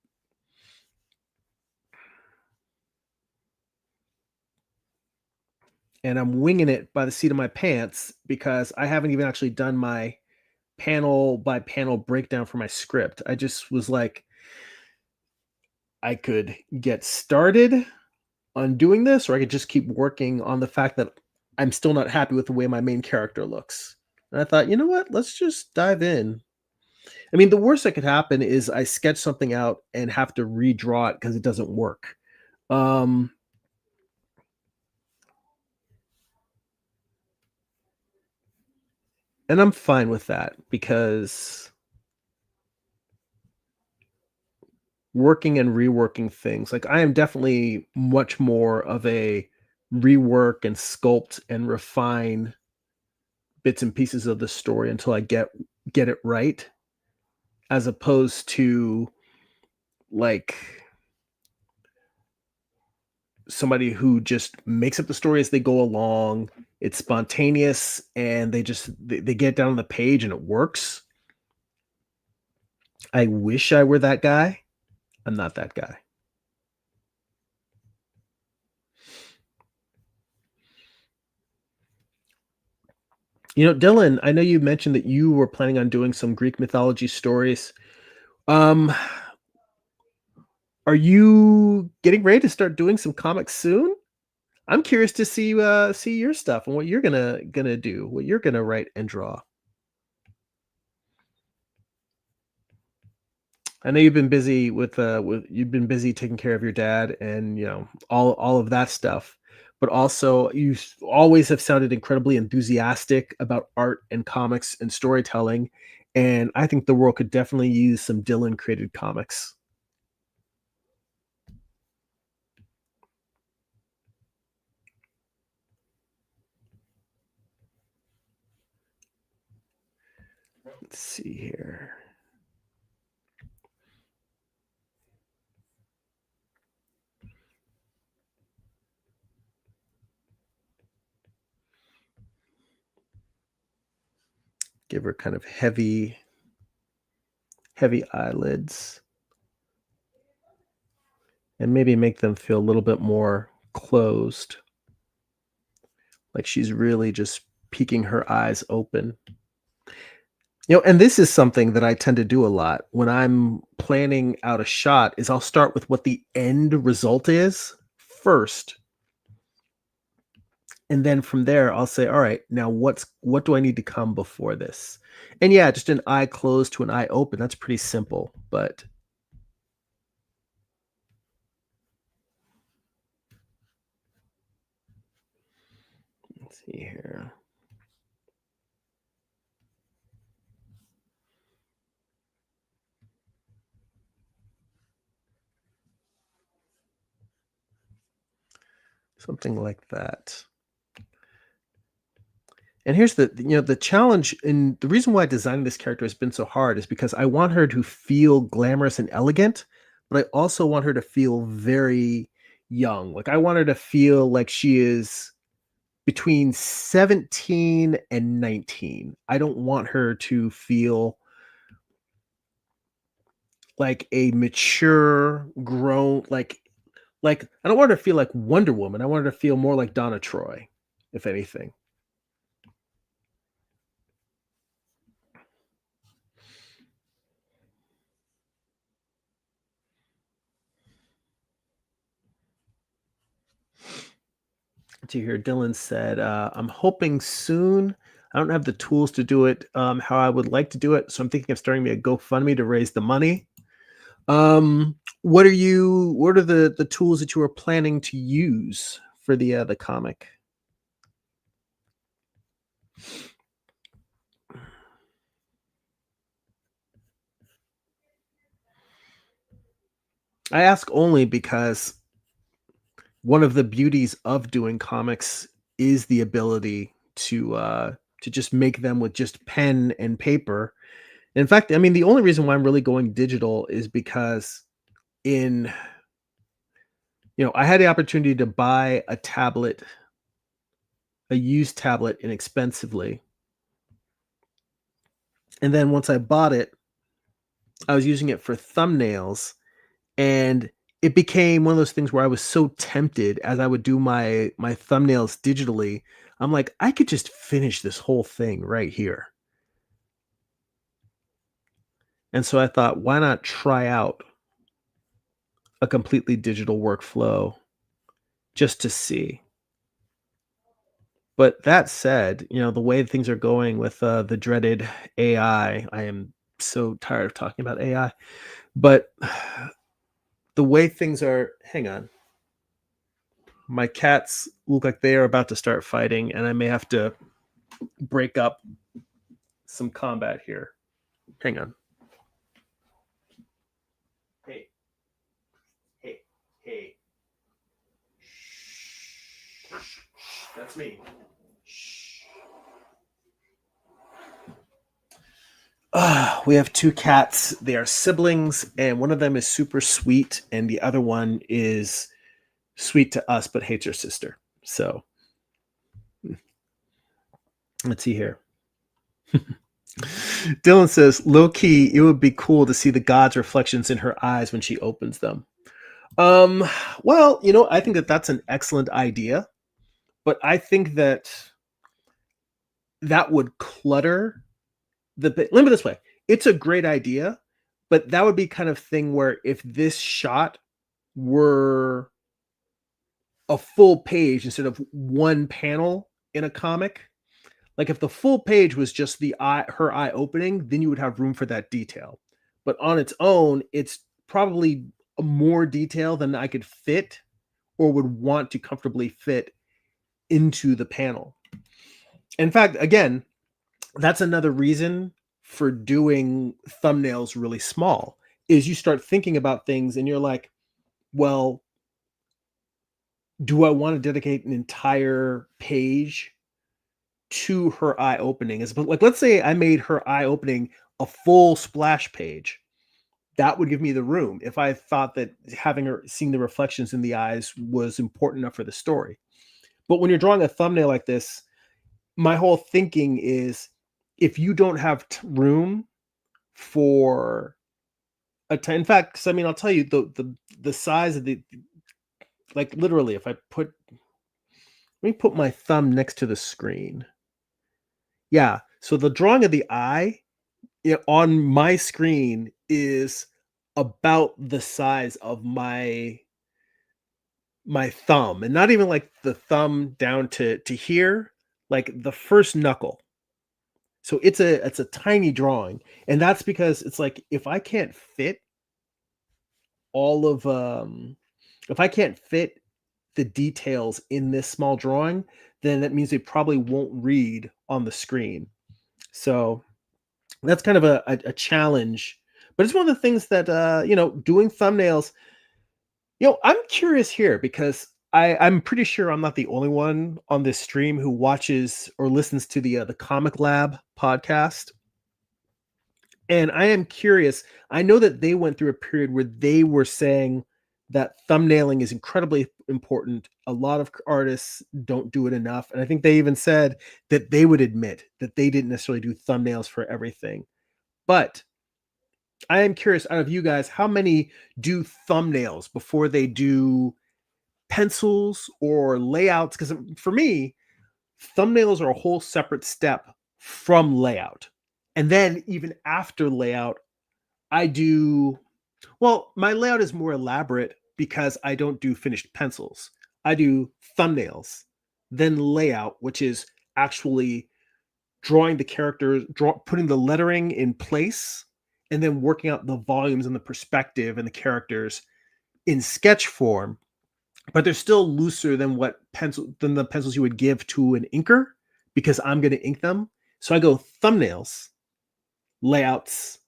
[SPEAKER 1] And I'm winging it by the seat of my pants because I haven't even actually done my panel by panel breakdown for my script. I just was like, I could get started on doing this, or I could just keep working on the fact that I'm still not happy with the way my main character looks. And I thought, you know what? Let's just dive in. I mean, the worst that could happen is I sketch something out and have to redraw it because it doesn't work. Um, and I'm fine with that because working and reworking things, like I am definitely much more of a rework and sculpt and refine bits and pieces of the story until I get it right, as opposed to like somebody who just makes up the story as they go along. It's spontaneous and they get down on the page and it works. I wish I were that guy. I'm not that guy. You know, Dylan, I know you mentioned that you were planning on doing some Greek mythology stories. Um, are you getting ready to start doing some comics soon? I'm curious to see your stuff and what you're gonna do, what you're gonna write and draw. I know you've you've been busy taking care of your dad and all of that stuff, but also always have sounded incredibly enthusiastic about art and comics and storytelling, and I think the world could definitely use some Dylan created comics. Let's see here. Give her kind of heavy eyelids and maybe make them feel a little bit more closed, like she's really just peeking her eyes open. And this is something that I tend to do a lot when I'm planning out a shot is I'll start with what the end result is first, and then from there I'll say, "All right, now what do I need to come before this?" And yeah, just an eye closed to an eye open, that's pretty simple, but let's see here. Something like that. And here's the challenge and the reason why designing this character has been so hard is because I want her to feel glamorous and elegant, but I also want her to feel very young. Like I want her to feel like she is between 17 and 19. I don't want her to feel like a mature, grown like I don't want her to feel like Wonder Woman. I want her to feel more like Donna Troy, if anything. To hear Dylan said, I'm hoping soon. I don't have the tools to do it how I would like to do it, so I'm thinking of starting me a GoFundMe to raise the money. What are the tools that you are planning to use for the comic? I ask only because one of the beauties of doing comics is the ability to just make them with just pen and paper. In fact, I mean, the only reason why I'm really going digital is because in I had the opportunity to buy a tablet, a used tablet inexpensively. And then once I bought it, I was using it for thumbnails, and it became one of those things where I was so tempted as I would do my thumbnails digitally. I'm like, I could just finish this whole thing right here. And so I thought, why not try out a completely digital workflow just to see? But that said, the way things are going with the dreaded AI, I am so tired of talking about AI. But the way things are, hang on, my cats look like they are about to start fighting, and I may have to break up some combat here. Hang on. Hey, hey, hey. Shh. That's me. Shh. We have two cats. They are siblings, and one of them is super sweet, and the other one is sweet to us but hates her sister. So let's see here. Dylan says, low key, it would be cool to see the god's reflections in her eyes when she opens them. Um, well, I think that that's an excellent idea, but I think that that would clutter let me this way. It's a great idea, but that would be kind of thing where if this shot were a full page instead of one panel in a comic, like if the full page was just her eye opening, then you would have room for that detail. But on its own, it's probably more detail than I could fit or would want to comfortably fit into the panel. In fact, again, that's another reason for doing thumbnails really small is you start thinking about things and you're like, well, do I want to dedicate an entire page to her eye opening? But like, let's say I made her eye opening a full splash page. That would give me the room if I thought that having her seeing the reflections in the eyes was important enough for the story. But when you're drawing a thumbnail like this, my whole thinking is if you don't have room for in fact, 'cause I mean, I'll tell you the size of the like literally if I put let me put my thumb next to the screen. Yeah, so the drawing of the eye on my screen is about the size of my thumb, and not even like the thumb down to here, like the first knuckle. So it's a tiny drawing, and that's because it's like all of if I can't fit the details in this small drawing, then that means they probably won't read on the screen. So that's kind of a challenge, but it's one of the things that doing thumbnails. I'm curious here because I'm pretty sure I'm not the only one on this stream who watches or listens to the Comic Lab podcast. And I am curious. I know that they went through a period where they were saying that thumbnailing is incredibly important. A lot of artists don't do it enough. And I think they even said that they would admit that they didn't necessarily do thumbnails for everything. But I am curious out of you guys, how many do thumbnails before they do pencils or layouts? Because for me, thumbnails are a whole separate step from layout. And then even after layout, I do my layout is more elaborate because I don't do finished pencils. I do thumbnails. then layout, which is actually drawing the characters, putting the lettering in place, and then working out the volumes and the perspective and the characters in sketch form, but they're still looser than the pencils you would give to an inker because I'm going to ink them. So I go thumbnails, layouts,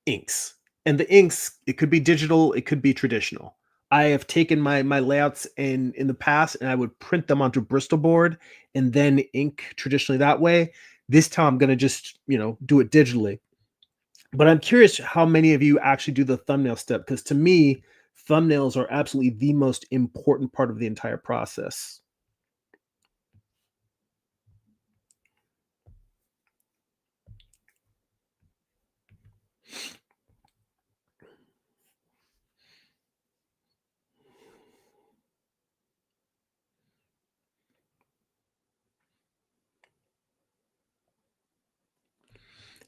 [SPEAKER 1] inks. And the inks, it could be digital, it could be traditional. I have taken my layouts in the past and I would print them onto Bristol board and then ink traditionally that way. This time I'm going to just, do it digitally. But I'm curious how many of you actually do the thumbnail step, because to me, thumbnails are absolutely the most important part of the entire process.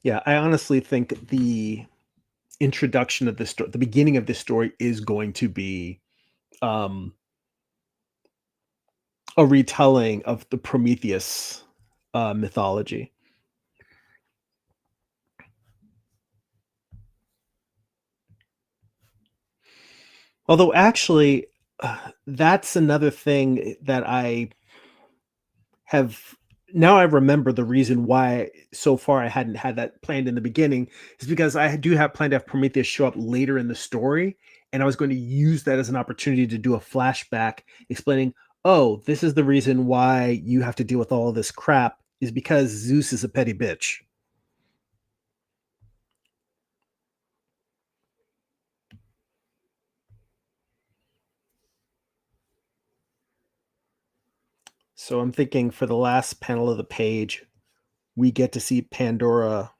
[SPEAKER 1] Yeah, I honestly think the introduction of this story, the beginning of this story, is going to be um, a retelling of the Prometheus mythology. Although, actually, that's another thing that I have now. I remember the reason why so far I hadn't had that planned in the beginning is because I do have planned to have Prometheus show up later in the story, and I was going to use that as an opportunity to do a flashback explaining, oh, this is the reason why you have to deal with all of this crap, is because Zeus is a petty bitch. So I'm thinking for the last panel of the page, we get to see Pandora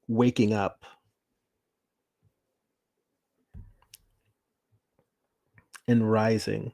[SPEAKER 1] waking up and rising.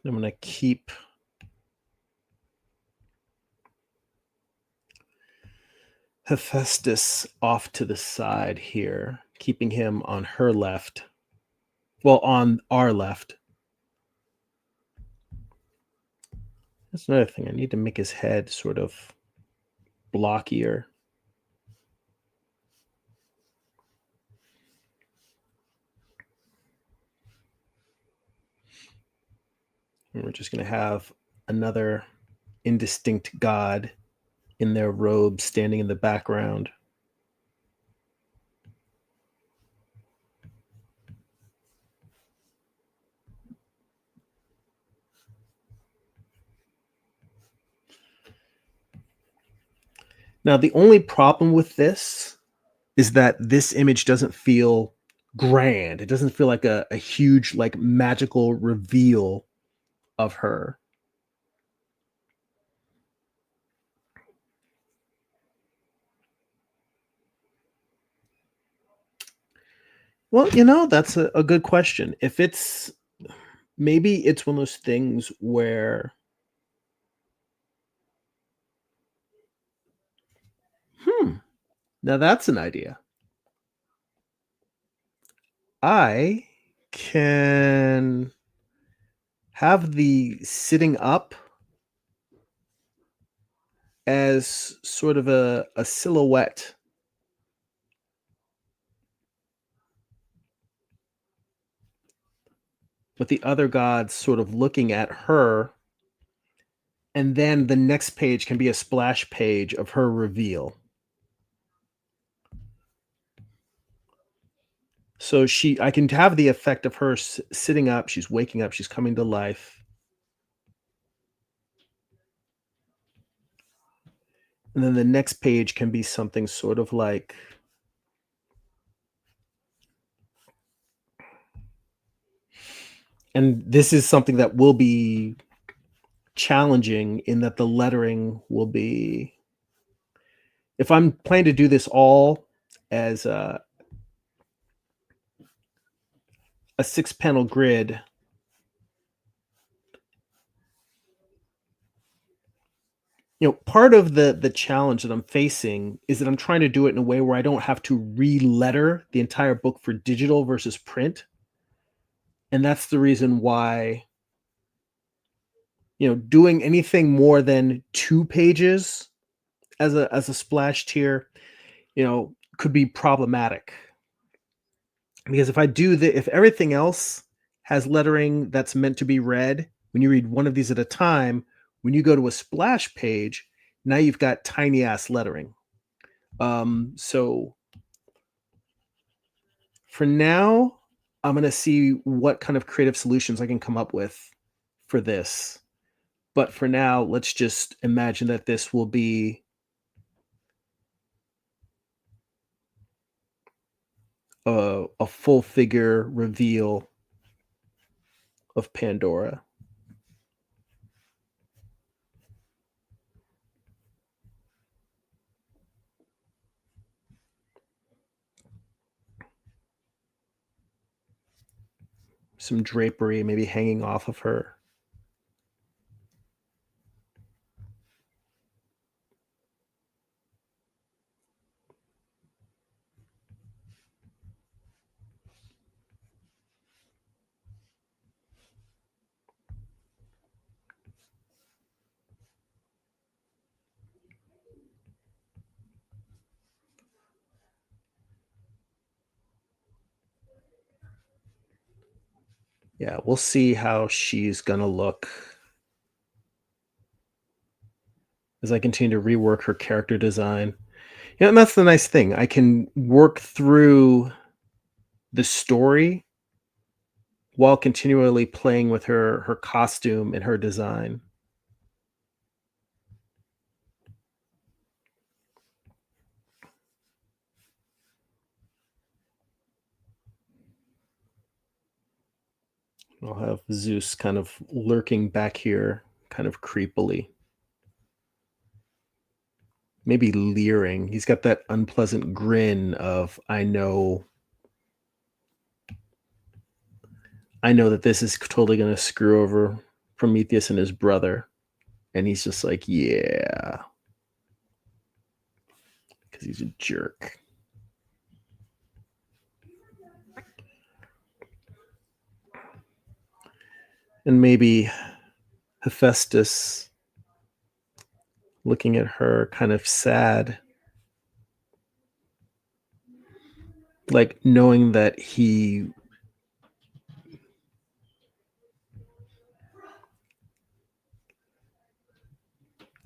[SPEAKER 1] I'm going to keep Hephaestus off to the side here, keeping him on her left. Well, on our left. That's another thing. I need to make his head sort of blockier. And we're just going to have another indistinct god in their robes standing in the background. Now, the only problem with this is that this image doesn't feel grand. It doesn't feel like a huge, like, magical reveal of her. Well, that's a good question. If it's maybe it's one of those things where, hmm, now that's an idea. I can have the sitting up as sort of a silhouette with the other gods sort of looking at her, and then the next page can be a splash page of her reveal. So I can have the effect of her sitting up, she's waking up, she's coming to life, and then the next page can be something sort of like, and this is something that will be challenging in that the lettering will be, if I'm planning to do this all as a 6-panel grid, part of the challenge that I'm facing is that I'm trying to do it in a way where I don't have to re-letter the entire book for digital versus print, and that's the reason why, doing anything more than 2 pages as a splash tier, could be problematic. Because if everything else has lettering that's meant to be read, when you read one of these at a time, when you go to a splash page, now you've got tiny ass lettering. So for now, I'm gonna see what kind of creative solutions I can come up with for this. But for now, let's just imagine that this will be a full figure reveal of Pandora. Some drapery maybe hanging off of her. Yeah, we'll see how she's gonna look as I continue to rework her character design. Yeah, and that's the nice thing. I can work through the story while continually playing with her costume and her design. I'll have Zeus kind of lurking back here, kind of creepily, maybe leering. He's got that unpleasant grin of I know that this is totally going to screw over Prometheus and his brother. And he's just like, yeah, because he's a jerk. And maybe Hephaestus looking at her kind of sad, like knowing that he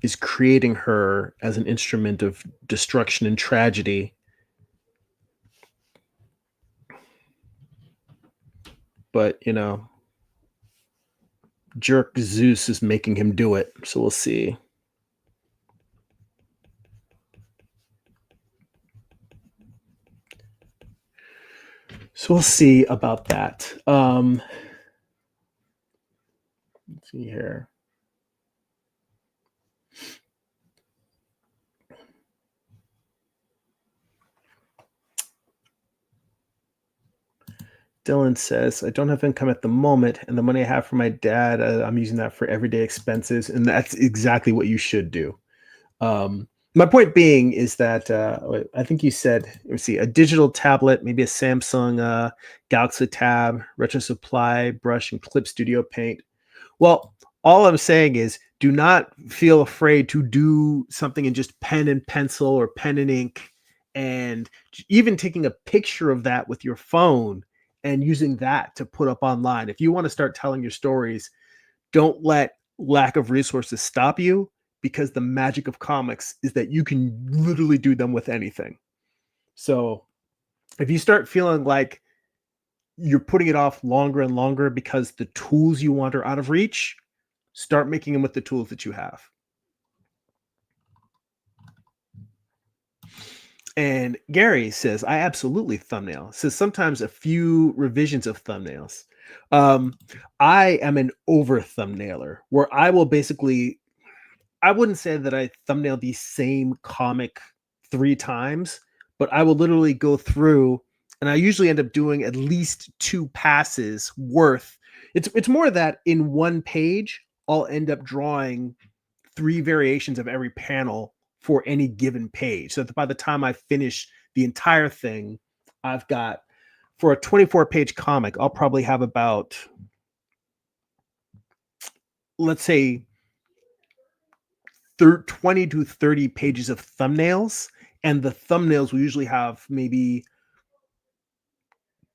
[SPEAKER 1] is creating her as an instrument of destruction and tragedy. But, jerk Zeus is making him do it. So we'll see. So we'll see about that. Let's see here. Dylan says, I don't have income at the moment, and the money I have for my dad, I'm using that for everyday expenses. And that's exactly what you should do. My point being is that I think you said, let's see, a digital tablet, maybe a Samsung Galaxy Tab, Retro Supply, Brush, and Clip Studio Paint. Well, all I'm saying is do not feel afraid to do something in just pen and pencil or pen and ink, and even taking a picture of that with your phone and using that to put up online. If you want to start telling your stories, don't let lack of resources stop you, because the magic of comics is that you can literally do them with anything. So if you start feeling like you're putting it off longer and longer because the tools you want are out of reach, start making them with the tools that you have. And Gary says, I absolutely thumbnail. Says sometimes a few revisions of thumbnails. I am an over thumbnailer where I will basically, I wouldn't say that I thumbnail the same comic 3 times, but I will literally go through and I usually end up doing at least 2 passes worth. It's more that in one page, I'll end up drawing 3 variations of every panel for any given page. So that by the time I finish the entire thing, I've got, for a 24-page comic, I'll probably have about, let's say, 20 to 30 pages of thumbnails. And the thumbnails will usually have maybe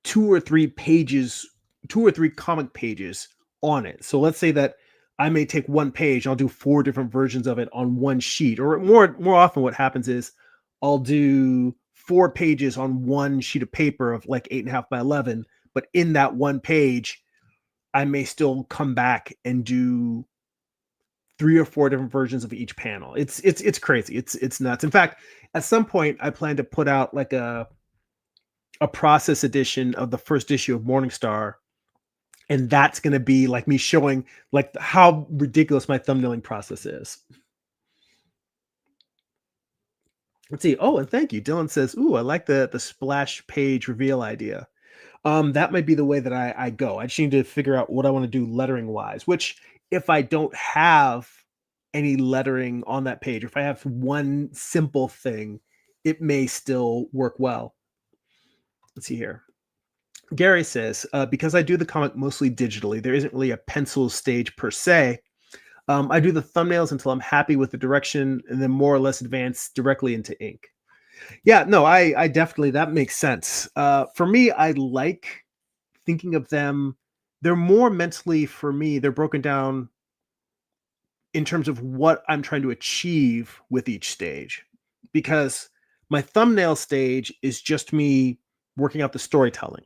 [SPEAKER 1] 2 or 3 pages, 2 or 3 comic pages on it. So let's say that I may take one page, I'll do 4 different versions of it on one sheet. Or more often what happens is I'll do 4 pages on one sheet of paper of like 8.5 by 11. But in that one page, I may still come back and do 3 or 4 different versions of each panel. It's crazy. It's nuts. In fact, at some point I plan to put out like a process edition of the first issue of Morningstar, and that's going to be like me showing like how ridiculous my thumbnailing process is. Let's see. Oh, and thank you. Dylan says, "Ooh, I like the splash page reveal idea." That might be the way that I go. I just need to figure out what I want to do lettering wise, which if I don't have any lettering on that page, if I have one simple thing, it may still work well. Let's see here. Gary says, because I do the comic mostly digitally, there isn't really a pencil stage per se. I do the thumbnails until I'm happy with the direction and then more or less advance directly into ink. Yeah, no, I definitely, that makes sense. For me, I like thinking of them. They're more mentally, for me, they're broken down in terms of what I'm trying to achieve with each stage. Because my thumbnail stage is just me working out the storytelling.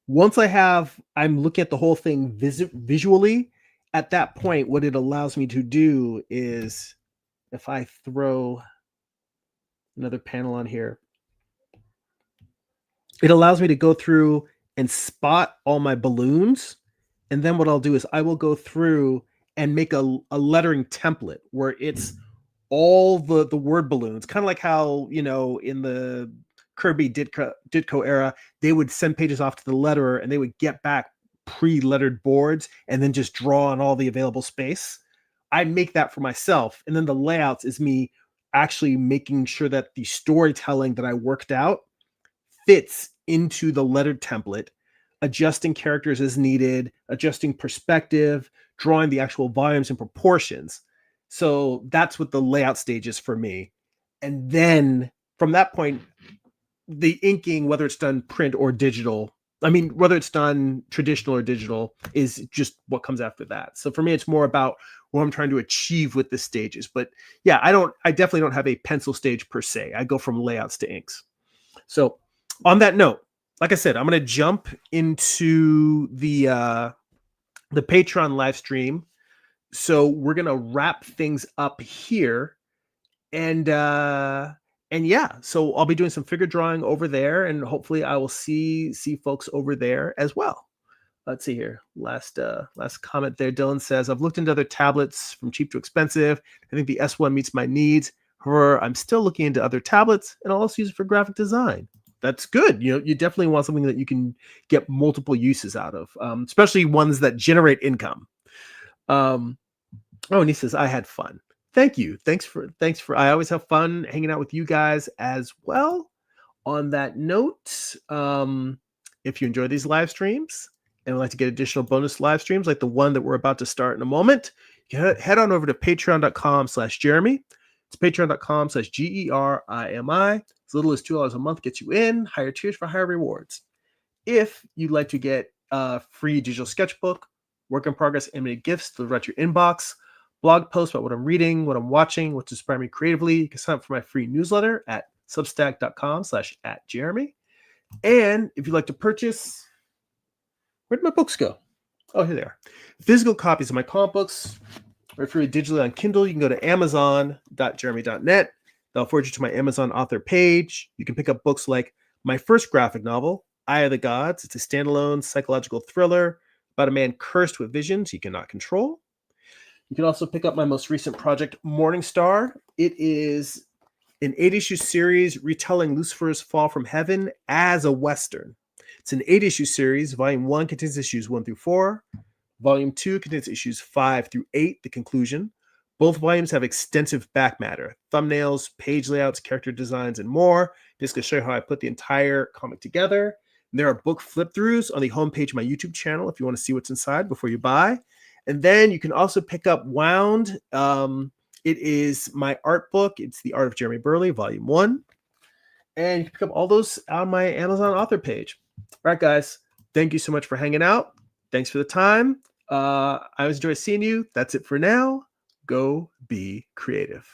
[SPEAKER 1] Once I'm looking at the whole thing visually, at that point, what it allows me to do is, if I throw another panel on here, it allows me to go through and spot all my balloons. And then what I'll do is I will go through and make a lettering template where it's all the word balloons, kind of like how, in the Kirby Ditko era, they would send pages off to the letterer and they would get back pre-lettered boards and then just draw on all the available space. I make that for myself. And then the layouts is me actually making sure that the storytelling that I worked out fits into the lettered template, adjusting characters as needed, adjusting perspective, drawing the actual volumes and proportions. So that's what the layout stage is for me. And then from that point, the inking, whether it's done print or digital, whether it's done traditional or digital, is just what comes after that. So for me, it's more about what I'm trying to achieve with the stages. But yeah, I definitely don't have a pencil stage per se. I go from layouts to inks. So on that note, like I said, I'm going to jump into the Patreon live stream. So we're going to wrap things up here. And yeah, so I'll be doing some figure drawing over there, and hopefully I will see folks over there as well. Let's see here. Last comment there. Dylan says, I've looked into other tablets from cheap to expensive. I think the S1 meets my needs. However, I'm still looking into other tablets, and I'll also use it for graphic design. that's good. You definitely want something that you can get multiple uses out of, especially ones that generate income. Um, oh, and he says, I had fun. Thank you. Thanks for, I always have fun hanging out with you guys as well. On that note, if you enjoy these live streams and would like to get additional bonus live streams like the one that we're about to start in a moment, you can head on over to patreon.com/Jeremy. It's patreon.com/GERIMI. As little as $2 a month gets you in. Higher tiers for higher rewards. If you'd like to get a free digital sketchbook, work in progress animated gifts delivered to your inbox, blog posts about what I'm reading, what I'm watching, what's inspiring me creatively, you can sign up for my free newsletter at substack.com/@Jeremy. And if you'd like to purchase, where did my books go? Oh, here they are. Physical copies of my comic books or free digitally on Kindle, you can go to amazon.jeremy.net. That'll forward you to my Amazon author page. You can pick up books like my first graphic novel, Eye of the Gods. It's a standalone psychological thriller about a man cursed with visions he cannot control. You can also pick up my most recent project, Morningstar. It is an 8-issue series retelling Lucifer's fall from heaven as a Western. It's an 8-issue series. Volume 1 contains issues 1 through 4. Volume 2 contains issues 5 through 8, the conclusion. Both volumes have extensive back matter, thumbnails, page layouts, character designs, and more. Just to show you how I put the entire comic together. And there are book flip-throughs on the homepage of my YouTube channel if you want to see what's inside before you buy. And then you can also pick up Wound. It is my art book. It's The Art of Jeremy Burley, Volume 1. And you can pick up all those on my Amazon author page. All right, guys. Thank you so much for hanging out. Thanks for the time. I always enjoy seeing you. That's it for now. Go be creative.